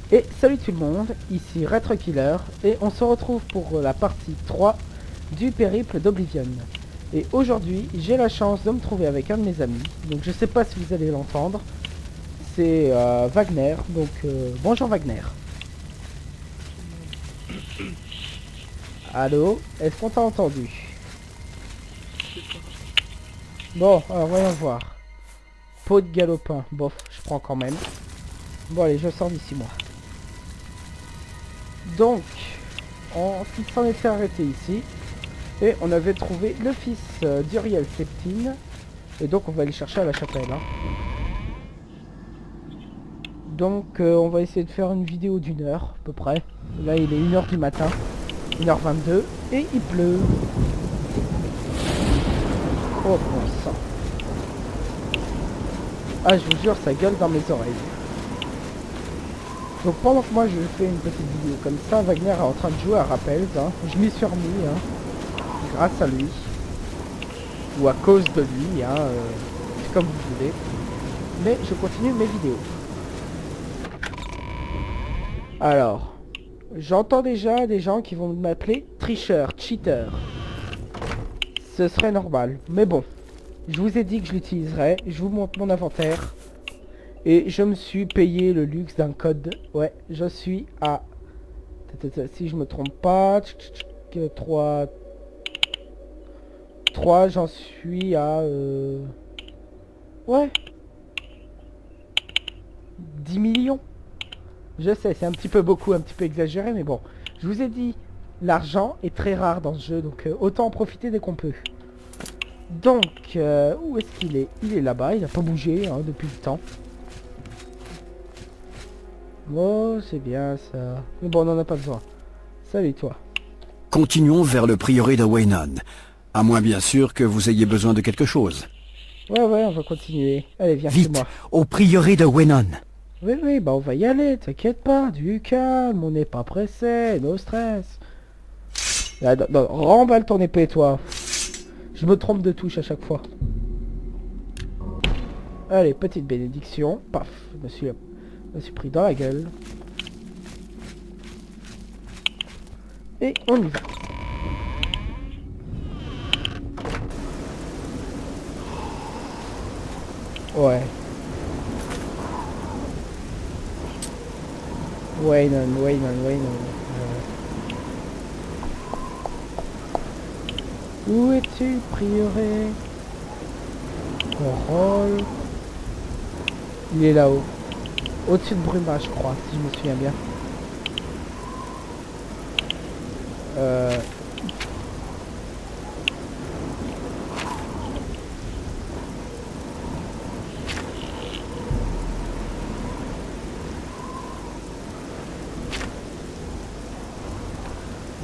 Et salut tout le monde, ici Retro-Killer et on se retrouve pour la partie 3 du périple d'Oblivion. Et aujourd'hui, j'ai la chance de me trouver avec un de mes amis, donc je sais pas si vous allez l'entendre, c'est Wagner, donc bonjour Wagner. Allô, est-ce qu'on t'a entendu? Bon, alors voyons voir. Peau de galopin, bof, je prends quand même. Bon allez, je sors d'ici moi. Donc, on s'en était arrêté ici. Et on avait trouvé le fils d'Uriel Septine. Et donc on va aller chercher à la chapelle. Hein. Donc on va essayer de faire une vidéo d'une heure à peu près. Là il est 1h du matin. 1h22. Et il pleut. Oh bon sang. Ah je vous jure ça gueule dans mes oreilles. Donc pendant que moi je fais une petite vidéo comme ça, Wagner est en train de jouer à Rappels. Hein. Je m'y suis remis. Hein. Grâce à lui. Ou à cause de lui. Hein, c'est comme vous voulez. Mais je continue mes vidéos. Alors, j'entends déjà des gens qui vont m'appeler tricheur, cheater. Ce serait normal. Mais bon, je vous ai dit que je l'utiliserais. Je vous montre mon inventaire. Et je me suis payé le luxe d'un code. Ouais, je suis à... Si je me trompe pas... 3, j'en suis à... Ouais. 10 millions. Je sais, c'est un petit peu beaucoup, un petit peu exagéré, mais bon. Je vous ai dit, l'argent est très rare dans ce jeu, donc autant en profiter dès qu'on peut. Donc, où est-ce qu'il est? Il est là-bas, il n'a pas bougé hein, depuis le temps. Oh, c'est bien ça. Mais bon, on n'en a pas besoin. Salut toi. Continuons vers le prieuré de Weynon. À moins bien sûr que vous ayez besoin de quelque chose. Ouais, on va continuer. Allez, viens chez Vite, moi. au prieuré de Weynon. Oui, bah on va y aller, t'inquiète pas, du calme, on n'est pas pressé, no stress. Là, non, remballe ton épée, toi. Je me trompe de touche à chaque fois. Allez, petite bénédiction. Paf, je me suis pris dans la gueule. Et on y va. Ouais. Waynon. Où es-tu, prieuré? Mon rôle. Il est là-haut. Au-dessus de Bruma, je crois, si je me souviens bien.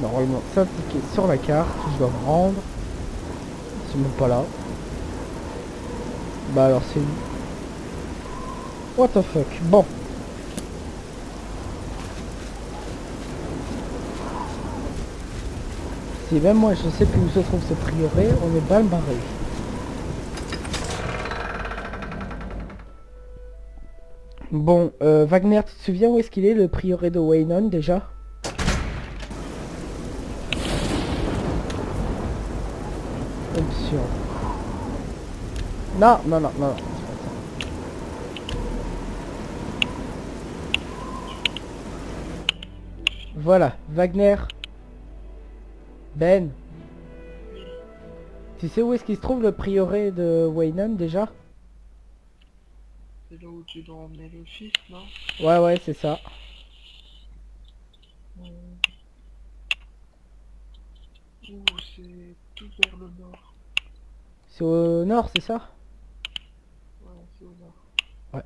Normalement, c'est indiqué sur la carte. Je dois me rendre. C'est même pas là. Bah alors c'est... What the fuck. Bon. Si même moi je sais plus où se trouve ce prieuré, on est balle barré. Bon, Wagner, tu te souviens où est-ce qu'il est, le prieuré de Weynon déjà? Option. Non. Voilà, Wagner. Ben. Tu sais où est-ce qu'il se trouve le prieuré de Weynon déjà? C'est là où tu dois emmener le fils, non? Ouais, c'est ça. Ouh, c'est tout vers le nord. C'est au nord, c'est ça? Ouais, c'est au nord. Ouais.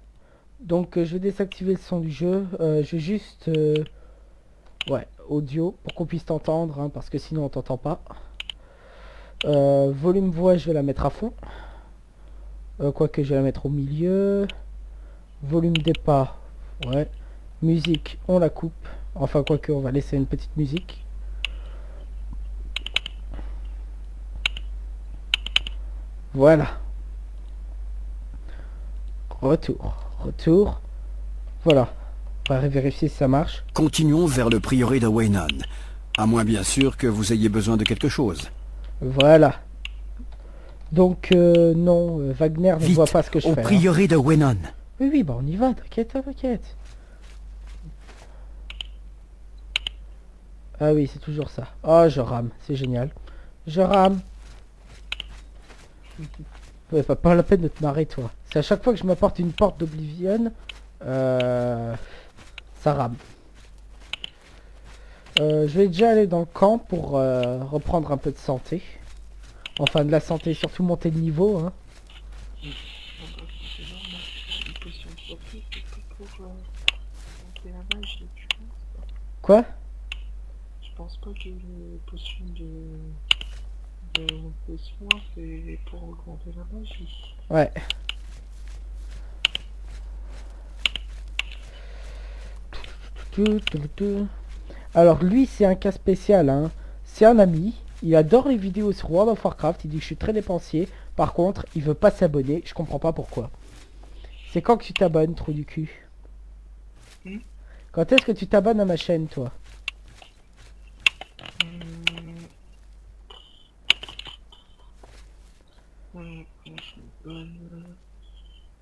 Donc je vais désactiver le son du jeu. Je vais juste... ouais, audio, pour qu'on puisse t'entendre, hein, parce que sinon on t'entend pas. Volume voix, je vais la mettre à fond. Quoique je vais la mettre au milieu. Volume départ, ouais. Musique, on la coupe. Enfin, quoique, on va laisser une petite musique. Voilà. Retour. Voilà. faudrait vérifier si ça marche. Continuons vers le prieuré de Weynon. À moins bien sûr que vous ayez besoin de quelque chose. Voilà. Donc non, Wagner ne Vite, voit pas ce que je au fais. Hein. prieuré de Weynon. Oui, oui, bah on y va, t'inquiète, t'inquiète. Ah oui, c'est toujours ça. Oh, je rame, c'est génial. Je rame. Ouais, pas la peine de te marrer, toi. C'est à chaque fois que je m'apporte une porte d'Oblivion, ça rame. Je vais déjà aller dans le camp pour reprendre un peu de santé. Enfin, de la santé, surtout monter de niveau, hein. C'est normal, une potion de santé, c'est pas pour monter la magie, tu penses pas? Quoi? Je pense pas que les potions de soins, c'est pour augmenter la magie. Ouais. Alors lui c'est un cas spécial hein. C'est un ami. Il adore les vidéos sur World of Warcraft. Il dit que je suis très dépensier. Par contre il veut pas s'abonner. Je comprends pas pourquoi. C'est quand que tu t'abonnes, trou du cul? Quand est-ce que tu t'abonnes à ma chaîne toi?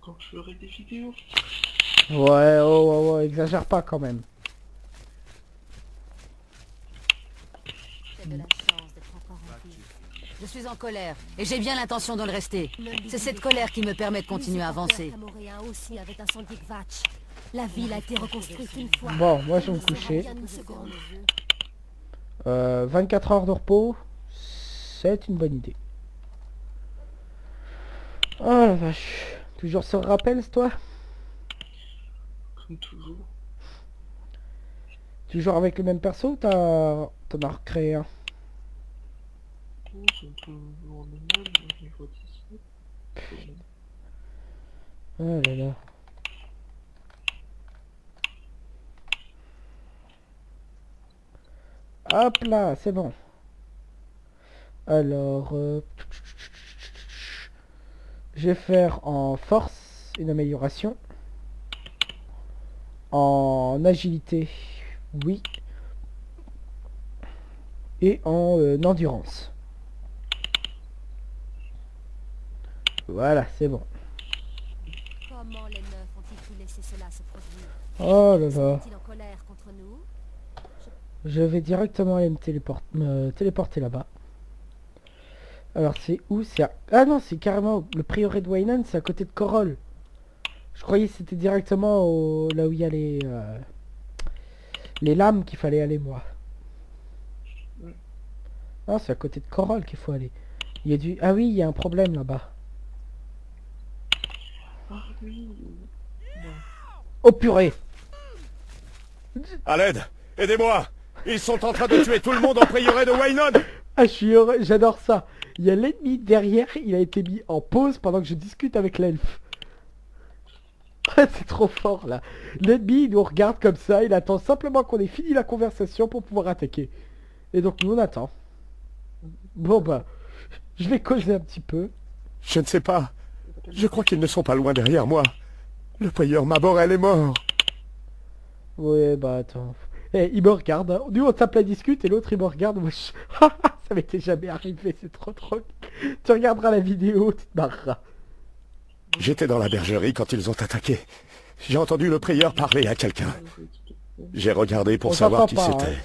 Quand je ferai des vidéos. Ouais, oh, exagère pas quand même. De la chance d'être encore en vie. Je suis en colère et j'ai bien l'intention de le rester. C'est cette colère qui me permet de continuer à avancer. Aussi avait incendié Kvatch. La ville a été reconstruite une fois. Bon, moi je vais me coucher. 24 heures de repos, c'est une bonne idée. Oh la vache. Toujours sur rappel, toi? Comme toujours. Toujours avec le même perso ou t'en as recréé un? Oh, c'est toujours le même, niveau 17. Oh là là. Hop là, c'est bon. Alors, je vais faire en force une amélioration. En agilité, oui. Et en endurance. Voilà, c'est bon. Comment les neufs ont-ils pu laisser cela se produire? Oh là là. Sont-ils en colère contre nous? Je vais directement aller me téléporter là-bas. Alors c'est où? C'est à... Ah non, c'est carrément le prieuré de Weynon, c'est à côté de Corol. Je croyais que c'était directement là où il y a les lames qu'il fallait aller moi. Non, c'est à côté de Corol qu'il faut aller. Il y a du... Ah oui, il y a un problème là-bas. Ah oui. Non. Oh purée! À l'aide! Aidez-moi! Ils sont en train de tuer tout le monde au prieuré de Weynon! Ah, je suis heureux, j'adore ça. Il y a l'ennemi derrière, il a été mis en pause pendant que je discute avec l'elfe. C'est trop fort là. L'ennemi il nous regarde comme ça, il attend simplement qu'on ait fini la conversation pour pouvoir attaquer. Et donc nous on attend. Bon bah, je vais causer un petit peu. Je ne sais pas. Je crois qu'ils ne sont pas loin derrière moi. Le prieur Maborel est mort. Ouais bah attends. Eh, il me regarde, hein. Nous on tape la discute et l'autre il me regarde. Moi, ça m'était jamais arrivé, c'est trop trop. Tu regarderas la vidéo, tu te marreras. J'étais dans la bergerie quand ils ont attaqué. J'ai entendu le prieur parler à quelqu'un. J'ai regardé pour On savoir s'entend qui pas, c'était. hein.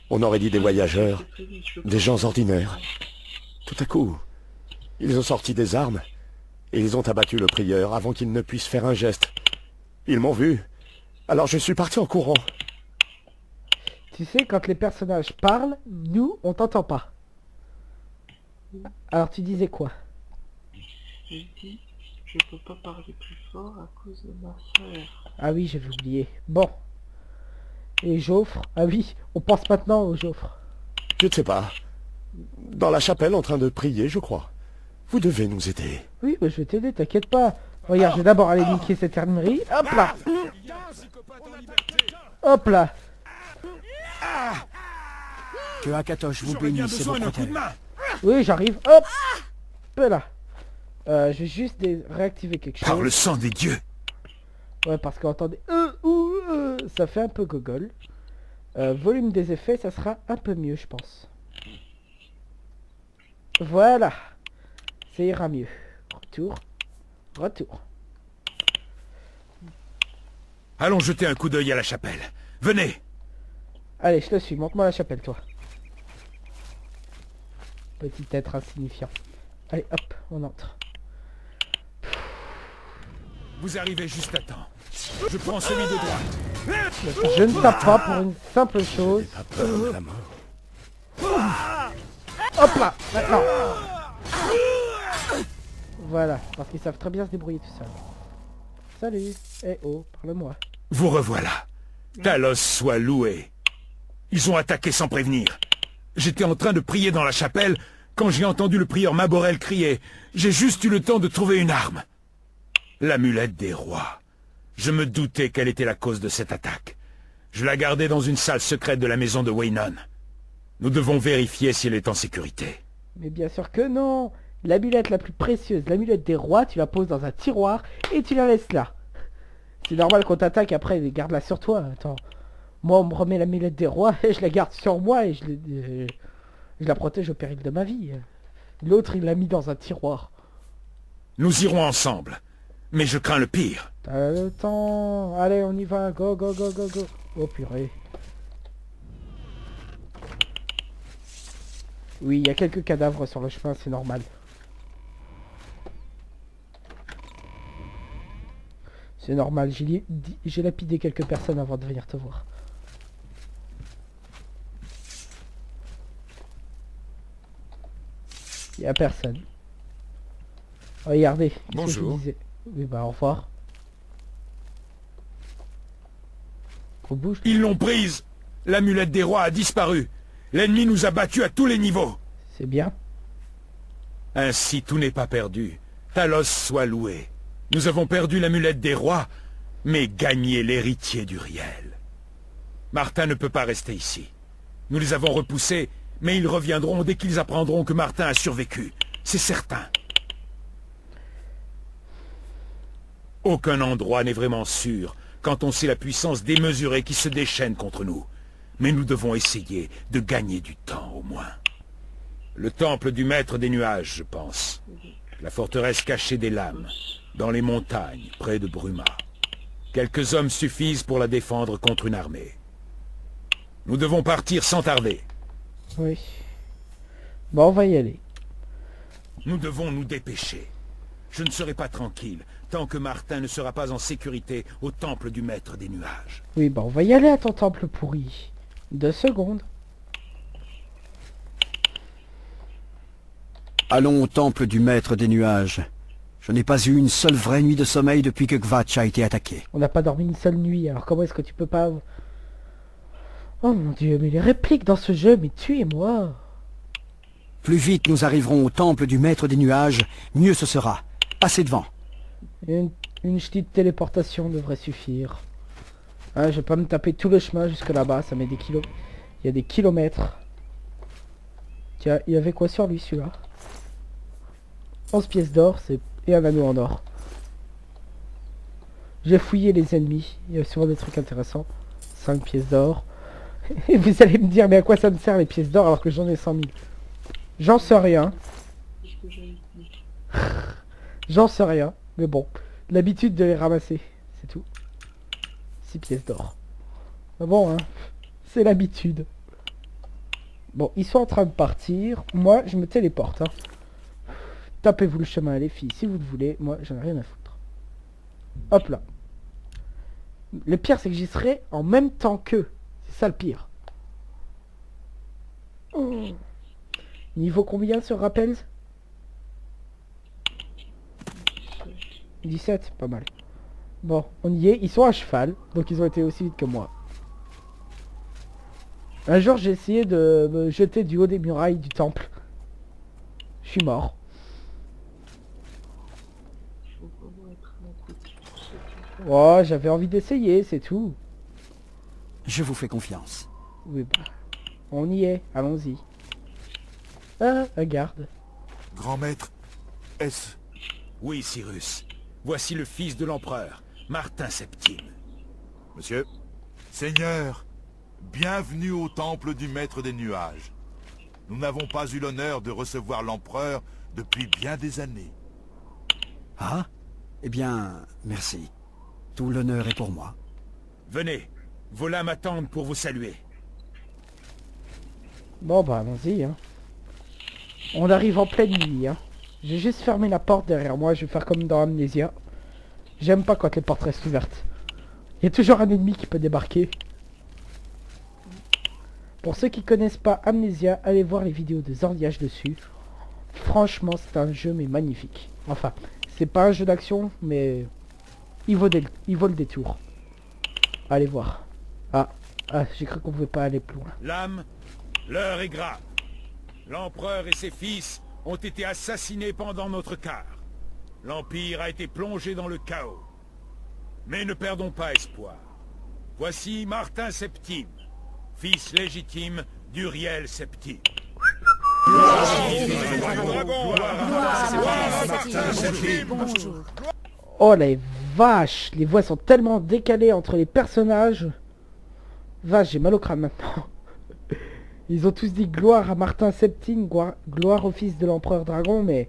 On aurait dit des voyageurs, des gens ordinaires. Tout à coup, ils ont sorti des armes et ils ont abattu le prieur avant qu'il ne puisse faire un geste. Ils m'ont vu. Alors je suis parti en courant. Tu sais, quand les personnages parlent, nous, on t'entend pas. Alors tu disais quoi? J'ai dit, je peux pas parler plus fort à cause de ma sœur. Ah oui, j'avais oublié. Bon. Et Joffre? Ah oui, on pense maintenant au Joffre. Je ne sais pas. Dans la chapelle en train de prier, je crois. Vous devez nous aider. Oui, bah, je vais t'aider, t'inquiète pas. Regarde, je vais d'abord aller niquer cette armerie. Hop là. Hop là. Que Akatosh vous bénisse et vous protège. Oui, j'arrive. Hop. Là. Je vais juste réactiver quelque chose. Par le sang des dieux! Ouais, parce qu'entendez... ça fait un peu gogol. Volume des effets, ça sera un peu mieux, je pense. Voilà. Ça ira mieux. Retour. Retour. Allons jeter un coup d'œil à la chapelle. Venez. Allez, je te suis. Montre-moi la chapelle, toi. Petit être insignifiant. Allez, hop, on entre. Vous arrivez juste à temps. Je prends celui de droite. Je ne tape pas pour une simple chose. Pas peur de la mort. Hop là, maintenant. Voilà, parce qu'ils savent très bien se débrouiller tout seuls. Salut. Eh oh, parle-moi. Vous revoilà. Talos soit loué. Ils ont attaqué sans prévenir. J'étais en train de prier dans la chapelle quand j'ai entendu le prieur Maborel crier. J'ai juste eu le temps de trouver une arme. L'amulette des rois. Je me doutais quelle était la cause de cette attaque. Je la gardais dans une salle secrète de la maison de Weynon. Nous devons vérifier si elle est en sécurité. Mais bien sûr que non. L'amulette la plus précieuse, l'amulette des rois, tu la poses dans un tiroir et tu la laisses là. C'est normal qu'on t'attaque après, garde-la sur toi. Attends. Moi, on me remet l'amulette des rois et je la garde sur moi et je la protège au péril de ma vie. L'autre, il l'a mis dans un tiroir. Nous irons ensemble. Mais je crains le pire. T'as le temps. Allez, on y va. Go, go, go, go, go. Oh purée. Oui, il y a quelques cadavres sur le chemin, c'est normal. C'est normal, j'ai lapidé quelques personnes avant de venir te voir. Il y a personne. Regardez. qu'est-ce que je Bonjour. vous disais? Oui, bah au revoir. On bouge. Ils l'ont prise. L'amulette des rois a disparu. L'ennemi nous a battus à tous les niveaux. C'est bien. Ainsi, tout n'est pas perdu. Talos soit loué. Nous avons perdu l'amulette des rois, mais gagné l'héritier d'Uriel. Martin ne peut pas rester ici. Nous les avons repoussés, mais ils reviendront dès qu'ils apprendront que Martin a survécu. C'est certain. Aucun endroit n'est vraiment sûr quand on sait la puissance démesurée qui se déchaîne contre nous. Mais nous devons essayer de gagner du temps au moins. Le temple du maître des nuages, je pense. La forteresse cachée des lames, dans les montagnes, près de Bruma. Quelques hommes suffisent pour la défendre contre une armée. Nous devons partir sans tarder. Oui. Bon, on va y aller. Nous devons nous dépêcher. Je ne serai pas tranquille tant que Martin ne sera pas en sécurité au temple du maître des nuages. Oui, bah on va y aller à ton temple pourri. 2 secondes. Allons au temple du maître des nuages. Je n'ai pas eu une seule vraie nuit de sommeil depuis que Kvatch a été attaqué. On n'a pas dormi une seule nuit, alors comment est-ce que tu peux pas... Oh mon dieu, mais les répliques dans ce jeu, mais tuez-moi. Plus vite nous arriverons au temple du maître des nuages, mieux ce sera. Passez devant. Une petite téléportation devrait suffire. Hein, je vais pas me taper tout le chemin jusque là-bas, ça met des kilos. Il y a des kilomètres. Tiens, il y avait quoi sur lui celui-là? 11 pièces d'or, c'est... et un anneau en or. J'ai fouillé les ennemis, il y a souvent des trucs intéressants. 5 pièces d'or. Et vous allez me dire, mais à quoi ça me sert les pièces d'or alors que j'en ai 100 000? J'en sais rien. J'en sais rien, mais bon. L'habitude de les ramasser, c'est tout. 6 pièces d'or. Ah bon, hein. C'est l'habitude. Bon, ils sont en train de partir. Moi, je me téléporte, hein. Tapez-vous le chemin, les filles, si vous le voulez. Moi, j'en ai rien à foutre. Hop là. Le pire, c'est que j'y serai en même temps qu'eux. C'est ça le pire. Oh. Niveau combien sur Rappels? 17, pas mal. Bon, on y est. Ils sont à cheval, donc ils ont été aussi vite que moi. Un jour, j'ai essayé de me jeter du haut des murailles du temple. Je suis mort. Oh, j'avais envie d'essayer, c'est tout. Je vous fais confiance. Oui, bah, on y est, allons-y. Ah, un garde. Grand maître, est-ce... Oui, Cyrus. Voici le fils de l'empereur, Martin Septime. Monsieur, Seigneur, bienvenue au temple du Maître des Nuages. Nous n'avons pas eu l'honneur de recevoir l'empereur depuis bien des années. Ah? Eh bien, merci. Tout l'honneur est pour moi. Venez, vos lames m'attendent pour vous saluer. Bon bah allons-y hein. On arrive en pleine nuit hein. J'ai juste fermé la porte derrière moi, je vais faire comme dans Amnesia. J'aime pas quand les portes restent ouvertes. Il y a toujours un ennemi qui peut débarquer. Pour ceux qui connaissent pas Amnesia, allez voir les vidéos de Zordiage dessus. Franchement c'est un jeu mais magnifique. Enfin, c'est pas un jeu d'action mais il vaut le détour. Allez voir. Ah, j'ai cru qu'on pouvait pas aller plus loin. Lame, l'heure est grave. L'empereur et ses fils ont été assassinés pendant notre quart. L'Empire a été plongé dans le chaos. Mais ne perdons pas espoir. Voici Martin Septime, fils légitime d'Uriel Septime. Bonjour. Oh les vaches, les voix sont tellement décalées entre les personnages. Vache, j'ai mal au crâne maintenant. Ils ont tous dit gloire à Martin Septime, gloire au fils de l'empereur dragon, mais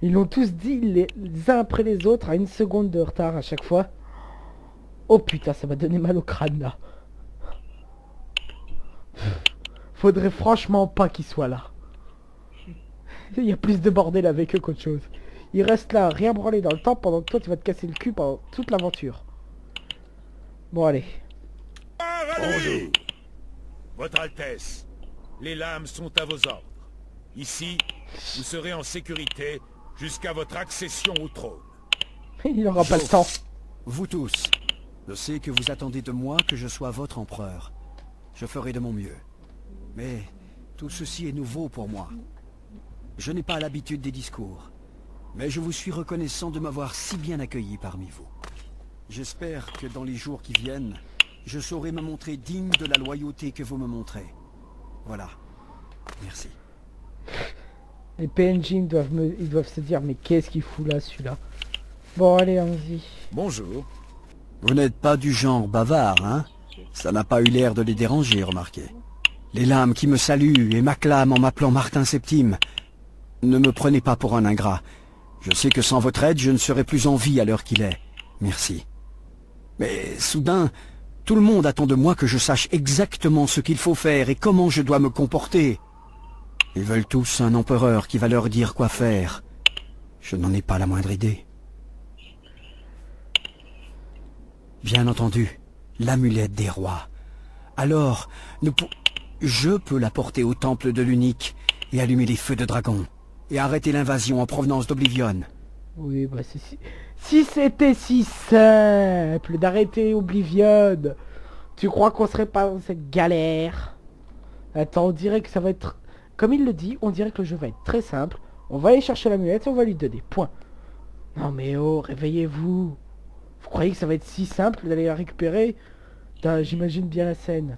ils l'ont tous dit les uns après les autres à 1 seconde de retard à chaque fois. Oh putain, ça m'a donné mal au crâne là. Faudrait franchement pas qu'ils soient là. Il y a plus de bordel avec eux qu'autre chose. Ils restent là, rien branler dans le temps pendant que toi tu vas te casser le cul pendant toute l'aventure. Bon allez. Bonjour. Votre Altesse, les lames sont à vos ordres. Ici, vous serez en sécurité jusqu'à votre accession au trône. Il n'aura pas le temps. Vous tous, je sais que vous attendez de moi que je sois votre empereur. Je ferai de mon mieux. Mais tout ceci est nouveau pour moi. Je n'ai pas l'habitude des discours. Mais je vous suis reconnaissant de m'avoir si bien accueilli parmi vous. J'espère que dans les jours qui viennent, je saurai me montrer digne de la loyauté que vous me montrez. Voilà. Merci. Les PNJ ils doivent se dire mais qu'est-ce qu'il fout là celui-là. Bon allez, allons-y. Bonjour. Vous n'êtes pas du genre bavard, hein? Ça n'a pas eu l'air de les déranger, remarquez. Les lames qui me saluent et m'acclament en m'appelant Martin Septime. Ne me prenez pas pour un ingrat. Je sais que sans votre aide, je ne serai plus en vie à l'heure qu'il est. Merci. Mais soudain, tout le monde attend de moi que je sache exactement ce qu'il faut faire et comment je dois me comporter. Ils veulent tous un empereur qui va leur dire quoi faire. Je n'en ai pas la moindre idée. Bien entendu, l'amulette des rois. Alors, je peux la porter au temple de l'Unique et allumer les feux de dragon et arrêter l'invasion en provenance d'Oblivion. Oui, bah si c'était si simple d'arrêter Oblivion, tu crois qu'on serait pas dans cette galère? Attends, on dirait que ça va être... Comme il le dit, on dirait que le jeu va être très simple. On va aller chercher l'amulette et on va lui donner. Point. Non mais oh, réveillez-vous. Vous croyez que ça va être si simple d'aller la récupérer? J'imagine bien la scène.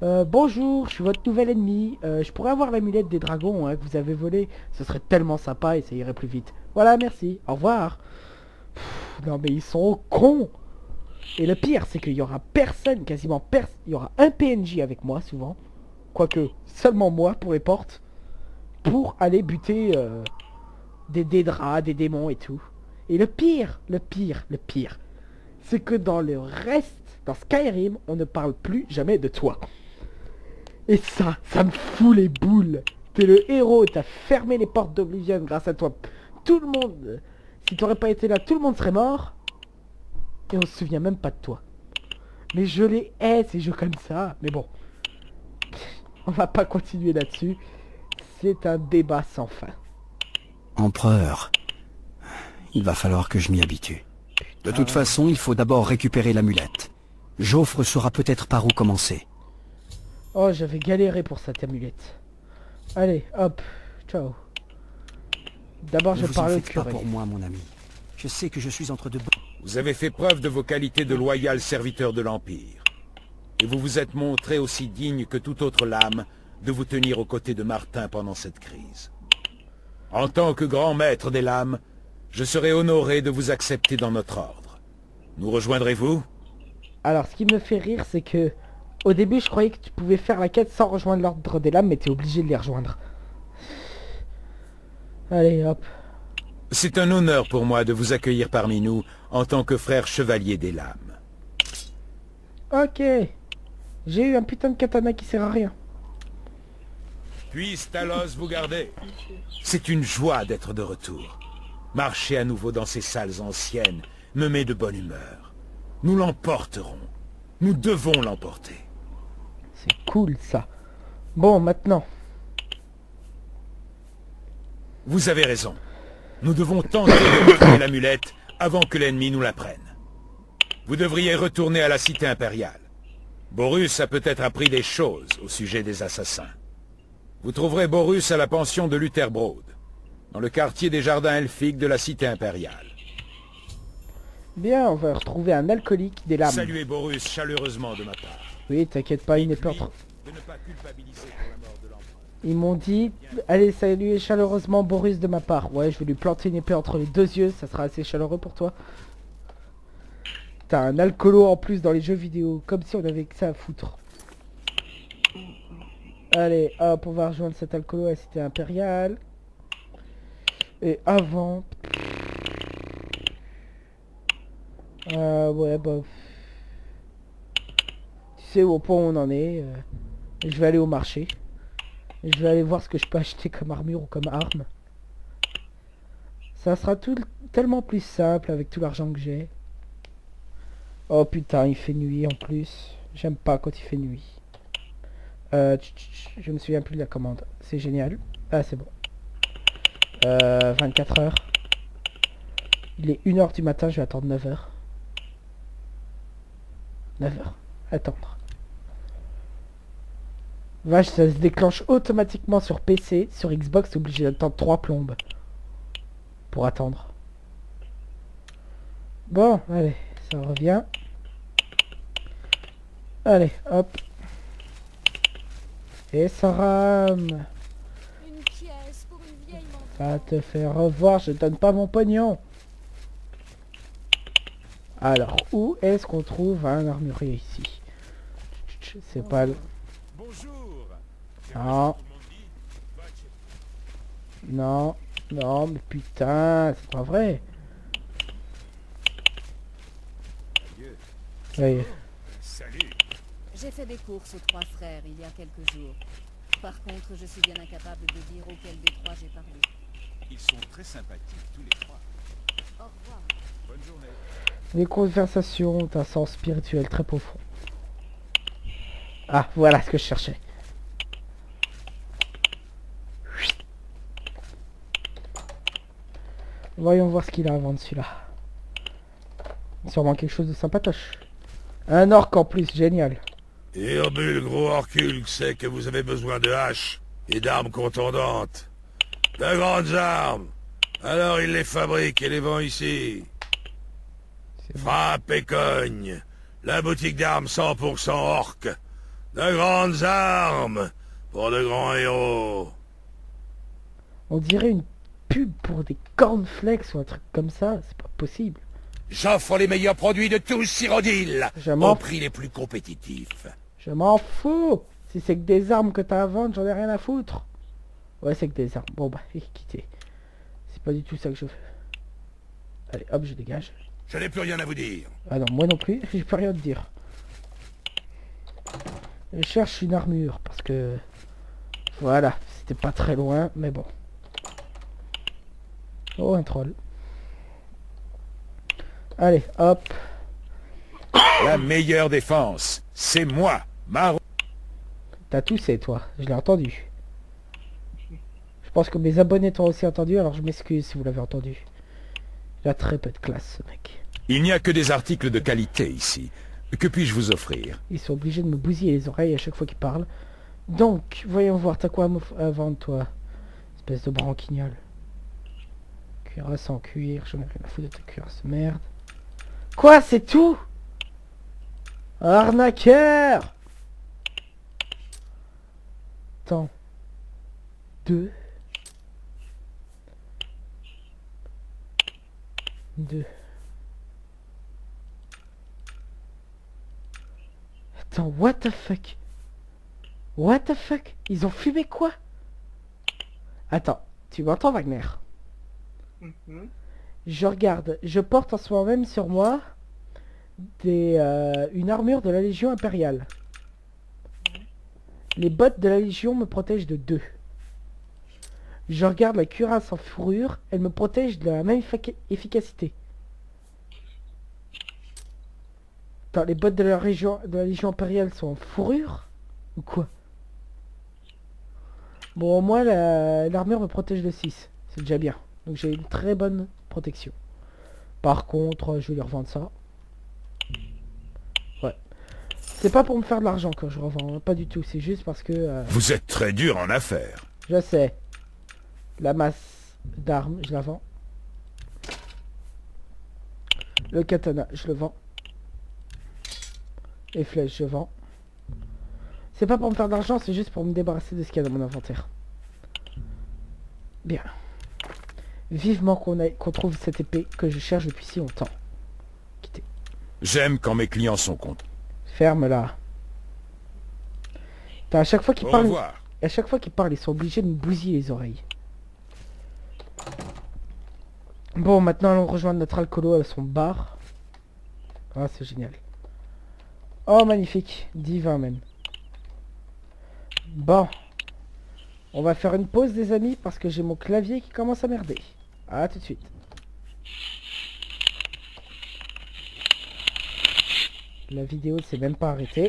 Bonjour, je suis votre nouvel ennemi. Je pourrais avoir l'amulette des dragons hein, que vous avez volé. Ce serait tellement sympa et ça irait plus vite. Voilà, merci. Au revoir. Non mais ils sont cons. Et le pire, c'est qu'il y aura personne, quasiment personne. Il y aura un PNJ avec moi, souvent. Quoique, seulement moi pour les portes. Pour aller buter des draps, des démons et tout. Et le pire, c'est que dans le reste, dans Skyrim, on ne parle plus jamais de toi. Et ça me fout les boules. T'es le héros, t'as fermé les portes d'Oblivion grâce à toi. Tout le monde, si t'aurais pas été là, tout le monde serait mort. Et on se souvient même pas de toi. Mais je les hais, ces jeux comme ça. Mais bon, on va pas continuer là-dessus. C'est un débat sans fin. Empereur, il va falloir que je m'y habitue. De toute façon, il faut d'abord récupérer l'amulette. Joffre saura peut-être par où commencer. Oh, j'avais galéré pour cette amulette. Allez, hop, ciao. D'abord, je parle au curé. Pas pour moi, mon ami. Je sais que je suis entre deux... Vous avez fait preuve de vos qualités de loyal serviteur de l'Empire. Et vous vous êtes montré aussi digne que toute autre lame de vous tenir aux côtés de Martin pendant cette crise. En tant que grand maître des lames, je serai honoré de vous accepter dans notre ordre. Nous rejoindrez-vous? Alors, ce qui me fait rire, c'est que... Au début, je croyais que tu pouvais faire la quête sans rejoindre l'ordre des lames, mais t'es obligé de les rejoindre. Allez, hop. C'est un honneur pour moi de vous accueillir parmi nous en tant que frère chevalier des lames. Ok. J'ai eu un putain de katana qui sert à rien. Puisse Talos vous garder. C'est une joie d'être de retour. Marcher à nouveau dans ces salles anciennes me met de bonne humeur. Nous l'emporterons. Nous devons l'emporter. C'est cool, ça. Bon, maintenant. Vous avez raison. Nous devons tenter de retrouver l'amulette avant que l'ennemi nous la prenne. Vous devriez retourner à la cité impériale. Borus a peut-être appris des choses au sujet des assassins. Vous trouverez Borus à la pension de Lutherbrod, dans le quartier des jardins elfiques de la cité impériale. Bien, on va retrouver un alcoolique des lames. Saluez Borus chaleureusement de ma part. Oui, t'inquiète pas, une épée entre... De ne pas culpabiliser pour la mort de l'empereur. Ils m'ont dit, allez saluer chaleureusement Boris de ma part. Ouais, je vais lui planter une épée entre les deux yeux, ça sera assez chaleureux pour toi. T'as un alcoolo en plus dans les jeux vidéo, comme si on avait que ça à foutre. Allez, hop, on va rejoindre cet alcoolo à la cité impériale. Et avant... ouais, bah... Tu sais au point où on en est. Je vais aller au marché. Je vais aller voir ce que je peux acheter comme armure ou comme arme. Ça sera tellement plus simple avec tout l'argent que j'ai. Oh putain, il fait nuit en plus. J'aime pas quand il fait nuit. Je me souviens plus de la commande. C'est génial. Ah, c'est bon. 24 heures. Il est 1h du matin, je vais attendre 9 heures. 9 heures. Attendre. Vache, ça se déclenche automatiquement sur PC. Sur Xbox, t'es obligé d'attendre 3 plombes. Pour attendre. Bon, allez, ça revient. Allez, hop. Et ça rame. Une pièce pour une vieille mendiante. Va te faire revoir, je donne pas mon pognon. Alors, où est-ce qu'on trouve un armurier ici? C'est pas le... Bonjour. Non. Non. Non, mais putain, c'est pas vrai. Oui. Salut. J'ai fait des courses aux trois frères il y a quelques jours. Par contre, je suis bien incapable de dire auquel des trois j'ai parlé. Ils sont très sympathiques tous les trois. Au revoir. Bonne journée. Les conversations ont un sens spirituel très profond. Ah, voilà ce que je cherchais. Voyons voir ce qu'il a à vendre celui-là. Sûrement quelque chose de sympatoche. Un orc en plus, génial. Hirbul, gros Orcule, sait que vous avez besoin de haches et d'armes contondantes. De grandes armes. Alors il les fabrique et les vend ici. Frappe et cogne. La boutique d'armes 100% orc. De grandes armes pour de grands héros. On dirait une pub pour des cornflakes ou un truc comme ça. C'est pas possible. J'offre les meilleurs produits de tous, Cyrodiil, Je m'en au prix les plus compétitifs. Je m'en fous. Si c'est que des armes que t'as à vendre, j'en ai rien à foutre. Ouais, c'est que des armes. Bon bah, quittez. C'est pas du tout ça que je veux. Allez, hop, je dégage. Je n'ai plus rien à vous dire. Ah non, moi non plus, j'ai plus rien à te dire. Je cherche une armure, parce que... Voilà, c'était pas très loin, mais bon. Oh, un troll. Allez, hop. La meilleure défense, c'est moi, Maro. T'as toussé, toi, je l'ai entendu. Je pense que mes abonnés t'ont aussi entendu, alors je m'excuse si vous l'avez entendu. Il a très peu de classe, ce mec. Il n'y a que des articles de qualité ici. Que puis-je vous offrir? Ils sont obligés de me bousiller les oreilles à chaque fois qu'ils parlent. Donc, voyons voir, t'as quoi à vendre, toi? Espèce de branquignol. Cuirasse en cuir, j'en ai rien à foutre de ta cuirasse, merde. Quoi, c'est tout? Arnaqueur! Attends. 2. 2. Attends, what the fuck? What the fuck? Ils ont fumé quoi? Attends, tu m'entends Wagner? Je regarde, je porte en ce moment même sur moi une armure de la Légion impériale. Les bottes de la Légion me protègent de 2. Je regarde la cuirasse en fourrure, elle me protège de la même efficacité. Attends, les bottes de la Légion impériale sont en fourrure? Ou quoi? Bon, au moins l'armure me protège de 6. C'est déjà bien. Donc j'ai une très bonne protection. Par contre, je vais lui revendre ça. Ouais. C'est pas pour me faire de l'argent quand je revends, hein. Pas du tout. C'est juste parce que... Vous êtes très dur en affaires. Je sais. La masse d'armes, je la vends. Le katana, je le vends. Les flèches, je vends. C'est pas pour me faire de l'argent, c'est juste pour me débarrasser de ce qu'il y a dans mon inventaire. Bien. Vivement qu'on trouve cette épée que je cherche depuis si longtemps. Quittez. J'aime quand mes clients sont contents. Ferme-la. À chaque fois qu'ils Au parlent... revoir. À chaque fois qu'ils parlent, ils sont obligés de me bousiller les oreilles. Bon, maintenant allons rejoindre notre alcoolo à son bar. Ah, c'est génial. Oh, magnifique. Divin même. Bon. On va faire une pause, les amis, parce que j'ai mon clavier qui commence à merder. À tout de suite. La vidéo ne s'est même pas arrêtée.